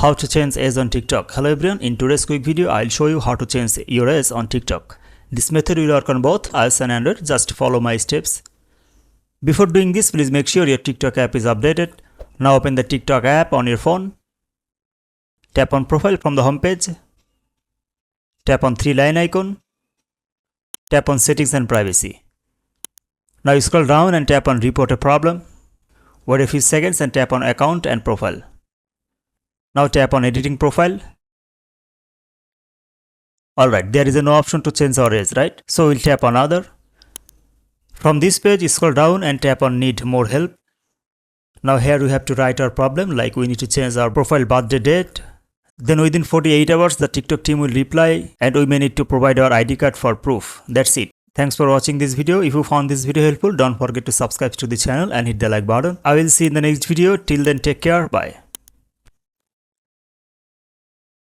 How to change age on TikTok. Hello everyone, in today's quick video I'll show you how to change your age on TikTok. This method will work on both iOS and Android. Just follow my steps. Before doing this, please make sure your TikTok app is updated. Now open the TikTok app on your phone. Tap on profile from the home page. Tap on three-line icon. Tap on settings and privacy. Now scroll down and tap on report a problem. Wait a few seconds and tap on account and profile. Now tap on editing profile. Alright, there is no option to change our age, right? So we'll tap on other. From this page, scroll down and tap on need more help. Now here we have to write our problem, like we need to change our profile birthday date. Then within 48 hours, the TikTok team will reply and we may need to provide our ID card for proof. That's it. Thanks for watching this video. If you found this video helpful, don't forget to subscribe to the channel and hit the like button. I will see you in the next video. Till then, take care. Bye.